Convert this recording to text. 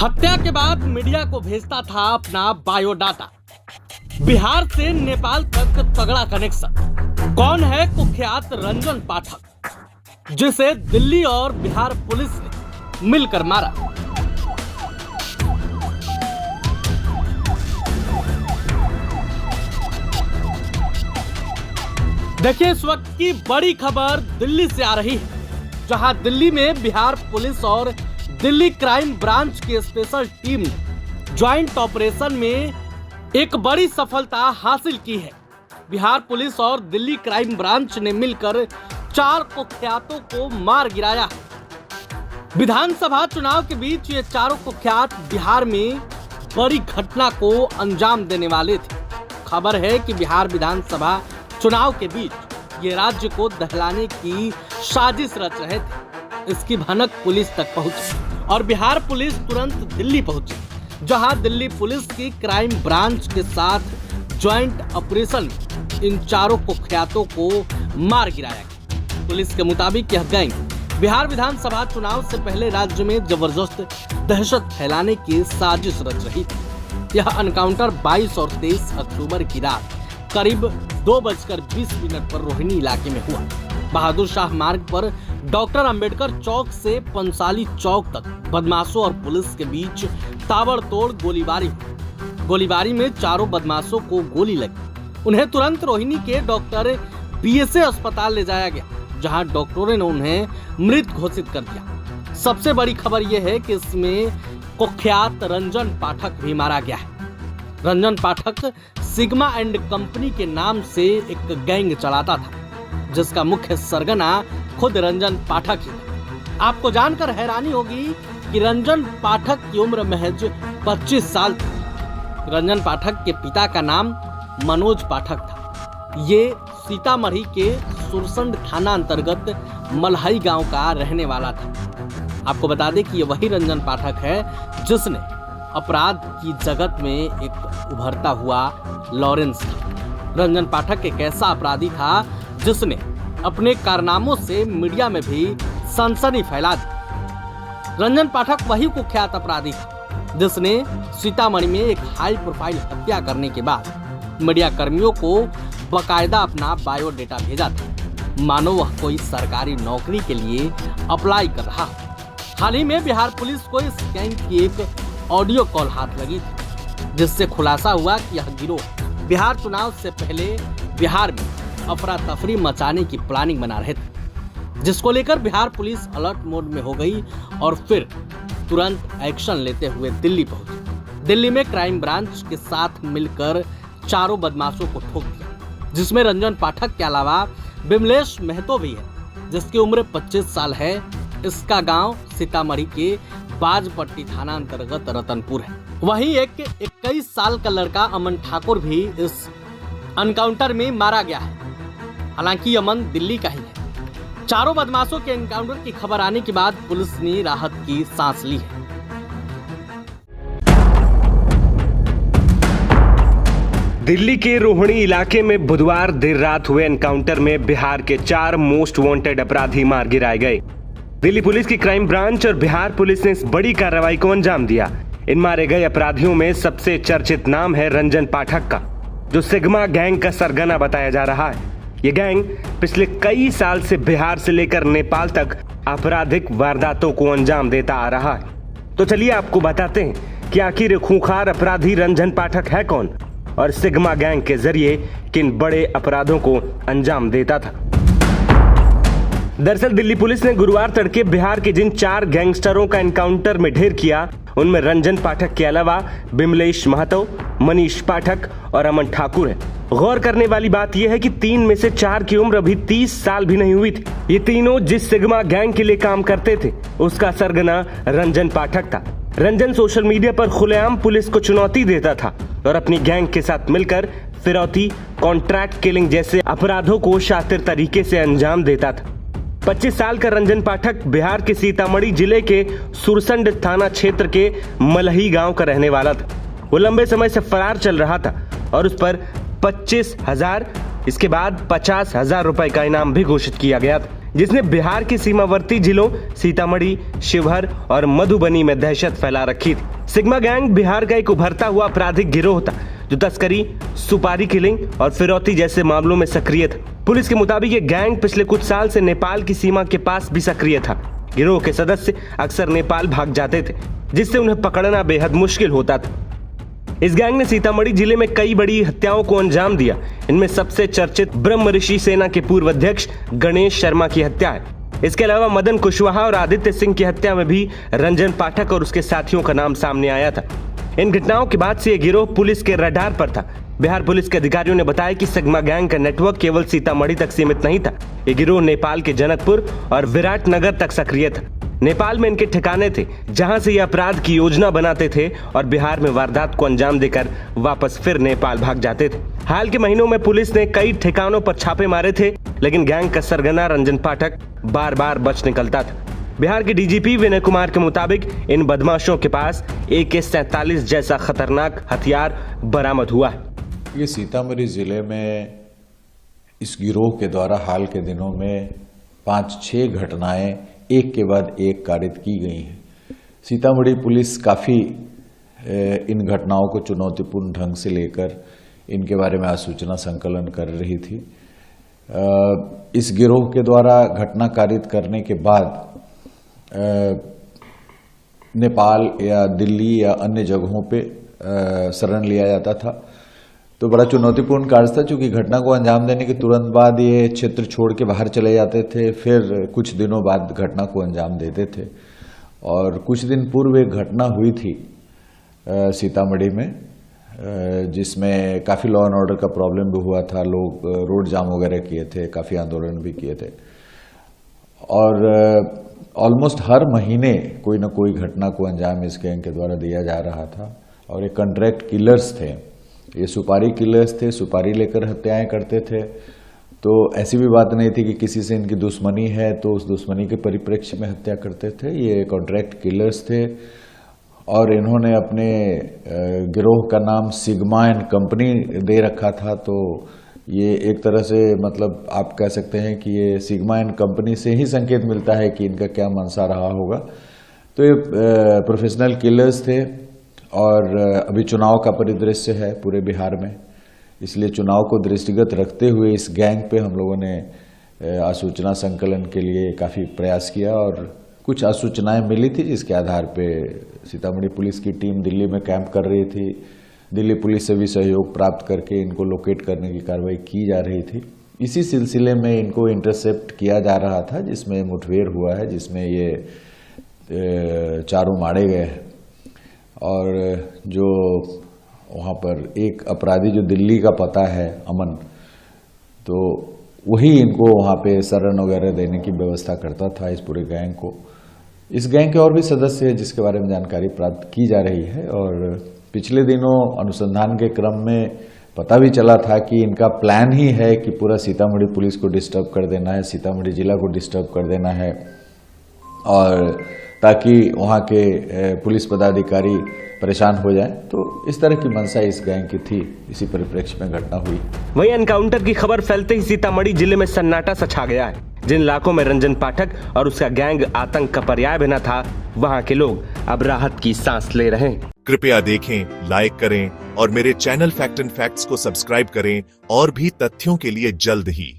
हत्या के बाद मीडिया को भेजता था अपना बायोडाटा। बिहार से नेपाल तक तगड़ा कनेक्शन। कौन है कुख्यात रंजन पाठक, जिसे दिल्ली और बिहार पुलिस ने मिलकर मारा? देखिए, इस वक्त की बड़ी खबर दिल्ली से आ रही है, जहां दिल्ली में बिहार पुलिस और दिल्ली क्राइम ब्रांच की स्पेशल टीम ने ज्वाइंट ऑपरेशन में एक बड़ी सफलता हासिल की है। बिहार पुलिस और दिल्ली क्राइम ब्रांच ने मिलकर 4 कुख्यातों को मार गिराया। विधानसभा चुनाव के बीच ये चारों कुख्यात बिहार में बड़ी घटना को अंजाम देने वाले थे। खबर है कि बिहार विधानसभा चुनाव के बीच ये राज्य को दहलाने की साजिश रच रहे थे। इसकी भनक पुलिस तक पहुंची और बिहार पुलिस तुरंत दिल्ली पहुंची, जहां दिल्ली पुलिस की क्राइम ब्रांच के साथ ज्वाइंट ऑपरेशन इन चारों कुख्यातों को मार गिराया गया। पुलिस के मुताबिक यह गैंग बिहार विधानसभा चुनाव से पहले राज्य में जबरदस्त दहशत फैलाने की साजिश रच रही थी। यह एनकाउंटर 22 और 23 अक्टूबर की रात करीब 2:20 पर रोहिणी इलाके में हुआ। बहादुर शाह मार्ग पर डॉक्टर अंबेडकर चौक से पंसाली चौक तक बदमाशों और पुलिस के बीच ताबड़तोड़ गोलीबारी हुई। गोलीबारी में चारों बदमाशों को गोली लगी। उन्हें तुरंत रोहिणी के डॉक्टर बीएसए अस्पताल ले जाया गया, जहां डॉक्टरों ने उन्हें मृत घोषित कर दिया। सबसे बड़ी खबर यह है कि इसमें कुख्यात रंजन पाठक भी मारा गया है। रंजन पाठक सिग्मा एंड कंपनी के नाम से एक गैंग चलाता था, जिसका मुख्य सरगना खुद रंजन पाठक ही था। आपको जानकर हैरानी होगी कि रंजन पाठक की उम्र महज 25 साल थी। रंजन पाठक के पिता का नाम मनोज पाठक था। ये सीतामढ़ी के सुरसंड थाना अंतर्गत मलहई गांव का रहने वाला था। आपको बता दें कि ये वही रंजन पाठक है जिसने अपराध की जगत में एक उभरता हुआ लॉरेंस था। रंजन पाठक एक ऐसा अपराधी था जिसने अपने कारनामों से मीडिया में भी सनसनी फैला दी। रंजन पाठक वही कुख्यात अपराधी था जिसने सीतामढ़ी में एक हाई प्रोफाइल हत्या करने के बाद मीडिया कर्मियों को बकायदा अपना बायोडेटा भेजा था, मानो वह कोई सरकारी नौकरी के लिए अप्लाई कर रहा। हाल ही में बिहार पुलिस को इस गैंग की एक ऑडियो कॉल हाथ लगी थी, जिससे खुलासा हुआ कि यह गिरोह बिहार चुनाव से पहले बिहार में अफरा तफरी मचाने की प्लानिंग बना रहे थे, जिसको लेकर बिहार पुलिस अलर्ट मोड में हो गई और फिर तुरंत एक्शन लेते हुए दिल्ली पहुंची। दिल्ली में क्राइम ब्रांच के साथ मिलकर चारों बदमाशों को ठोक दिया, जिसमें रंजन पाठक के अलावा बिमलेश महतो भी है, जिसकी उम्र 25 साल है। इसका गांव सीतामढ़ी के बाजपट्टी थाना अंतर्गत रतनपुर है। वहीं एक 21 साल का लड़का अमन ठाकुर भी इस एनकाउंटर में मारा गया है। हालांकि अमन दिल्ली का ही है। चारों बदमाशों के एनकाउंटर की खबर आने के बाद पुलिस ने राहत की सांस ली है। दिल्ली के रोहिणी इलाके में बुधवार देर रात हुए एनकाउंटर में बिहार के 4 मोस्ट वांटेड अपराधी मार गिराए गए। दिल्ली पुलिस की क्राइम ब्रांच और बिहार पुलिस ने इस बड़ी कार्रवाई को अंजाम दिया। इन मारे गए अपराधियों में सबसे चर्चित नाम है रंजन पाठक का, जो सिग्मा गैंग का सरगना बताया जा रहा है। ये गैंग पिछले कई साल से बिहार से लेकर नेपाल तक आपराधिक वारदातों को अंजाम देता आ रहा है। तो चलिए आपको बताते हैं कि आखिर खूंखार अपराधी रंजन पाठक है कौन और सिग्मा गैंग के जरिए किन बड़े अपराधों को अंजाम देता था। दरअसल दिल्ली पुलिस ने गुरुवार तड़के बिहार के जिन 4 गैंगस्टरों का एनकाउंटर में ढेर किया, उनमें रंजन पाठक के अलावा बिमलेश महतो, मनीष पाठक और अमन ठाकुर है। गौर करने वाली बात यह है कि 3 में से 4 की उम्र अभी 30 साल भी नहीं हुई थी। ये तीनों जिस सिग्मा गैंग के लिए काम करते थे, उसका सरगना रंजन पाठक था। रंजन सोशल मीडिया पर खुलेआम पुलिस को चुनौती देता था और अपनी गैंग के साथ मिलकर फिरौती, कॉन्ट्रैक्ट किलिंग जैसे अपराधों को शातिर तरीके से अंजाम देता था। 25 साल का रंजन पाठक बिहार के सीतामढ़ी जिले के सुरसंड थाना क्षेत्र के मलहई गांव का रहने वाला था। वो लंबे समय से फरार चल रहा था और उस पर 25,000, इसके बाद 50,000 रुपए का इनाम भी घोषित किया गया था। जिसने बिहार के सीमावर्ती जिलों सीतामढ़ी, शिवहर और मधुबनी में दहशत फैला रखी थी। सिग्मा गैंग बिहार का एक उभरता हुआ आपराधिक गिरोह था जो तस्करी, सुपारी किलिंग और फिरौती जैसे मामलों में सक्रिय था। पुलिस के मुताबिक ये गैंग पिछले कुछ साल से नेपाल की सीमा के पास भी सक्रिय था। गिरोह के सदस्य अक्सर नेपाल भाग जाते थे, जिससे उन्हें पकड़ना बेहद मुश्किल होता था। इस गैंग ने सीतामढ़ी जिले में कई बड़ी हत्याओं को अंजाम दिया। इनमें सबसे चर्चित ब्रह्म ऋषि सेना के पूर्व अध्यक्ष गणेश शर्मा की हत्या है। इसके अलावा मदन कुशवाहा और आदित्य सिंह की हत्या में भी रंजन पाठक और उसके साथियों का नाम सामने आया था। इन घटनाओं के बाद से यह गिरोह पुलिस के रडार पर था। बिहार पुलिस के अधिकारियों ने बताया कि सिग्मा गैंग का नेटवर्क केवल सीतामढ़ी तक सीमित नहीं था। ये गिरोह नेपाल के जनकपुर और विराटनगर तक सक्रिय था। नेपाल में इनके ठिकाने थे जहां से ये अपराध की योजना बनाते थे और बिहार में वारदात को अंजाम देकर वापस फिर नेपाल भाग जाते थे। हाल के महीनों में पुलिस ने कई ठिकानों पर छापे मारे थे, लेकिन गैंग का सरगना रंजन पाठक बार बार बच निकलता था। बिहार के डीजीपी विनय कुमार के मुताबिक इन बदमाशों के पास AK-47 जैसा खतरनाक हथियार बरामद हुआ है। ये सीतामढ़ी जिले में इस गिरोह के द्वारा हाल के दिनों में 5-6 घटनाएं एक के बाद एक कारित की गई हैं। सीतामढ़ी पुलिस काफ़ी इन घटनाओं को चुनौतीपूर्ण ढंग से लेकर इनके बारे में आसूचना संकलन कर रही थी। इस गिरोह के द्वारा घटना कारित करने के बाद नेपाल या दिल्ली या अन्य जगहों पे शरण लिया जाता था। तो बड़ा चुनौतीपूर्ण कार्य था, क्योंकि घटना को अंजाम देने के तुरंत बाद ये क्षेत्र छोड़ के बाहर चले जाते थे, फिर कुछ दिनों बाद घटना को अंजाम देते थे। और कुछ दिन पूर्व एक घटना हुई थी सीतामढ़ी में, जिसमें काफ़ी लॉ एंड ऑर्डर का प्रॉब्लम भी हुआ था। लोग रोड जाम वगैरह किए थे, काफ़ी आंदोलन भी किए थे। और ऑलमोस्ट हर महीने कोई ना कोई घटना को अंजाम इस गैंग के द्वारा दिया जा रहा था। और ये कॉन्ट्रैक्ट किलर्स थे, ये सुपारी किलर्स थे, सुपारी लेकर हत्याएं करते थे। तो ऐसी भी बात नहीं थी कि किसी से इनकी दुश्मनी है तो उस दुश्मनी के परिप्रेक्ष्य में हत्या करते थे। ये कॉन्ट्रैक्ट किलर्स थे और इन्होंने अपने गिरोह का नाम सिग्मा एंड कंपनी दे रखा था। तो ये एक तरह से मतलब आप कह सकते हैं कि ये सिग्मा एंड कंपनी से ही संकेत मिलता है कि इनका क्या मंशा रहा होगा। तो ये प्रोफेशनल किलर्स थे। और अभी चुनाव का परिदृश्य है पूरे बिहार में, इसलिए चुनाव को दृष्टिगत रखते हुए इस गैंग पे हम लोगों ने आसूचना संकलन के लिए काफ़ी प्रयास किया। और कुछ आसूचनाएं मिली थी, जिसके आधार पे सीतामढ़ी पुलिस की टीम दिल्ली में कैंप कर रही थी। दिल्ली पुलिस से भी सहयोग प्राप्त करके इनको लोकेट करने की कार्रवाई की जा रही थी। इसी सिलसिले में इनको इंटरसेप्ट किया जा रहा था, जिसमें मुठभेड़ हुआ है, जिसमें ये चारों मारे गए हैं। और जो वहाँ पर एक अपराधी जो दिल्ली का पता है, अमन, तो वही इनको वहाँ पे शरण वगैरह देने की व्यवस्था करता था इस पूरे गैंग को। इस गैंग के और भी सदस्य हैं जिसके बारे में जानकारी प्राप्त की जा रही है। और पिछले दिनों अनुसंधान के क्रम में पता भी चला था कि इनका प्लान ही है कि पूरा सीतामढ़ी पुलिस को डिस्टर्ब कर देना है, सीतामढ़ी जिला को डिस्टर्ब कर देना है, और ताकि वहाँ के पुलिस पदाधिकारी परेशान हो जाएं। तो इस तरह की मंशा इस गैंग की थी। इसी परिप्रेक्ष्य में घटना हुई। वहीं एनकाउंटर की खबर फैलते ही सीतामढ़ी जिले में सन्नाटा सा छा गया है। जिन इलाकों में रंजन पाठक और उसका गैंग आतंक का पर्याय बना था, वहाँ के लोग अब राहत की सांस ले रहे हैं। कृपया देखें, लाइक करें और मेरे चैनल फैक्ट एंड फैक्ट्स को सब्सक्राइब करें और भी तथ्यों के लिए जल्द ही।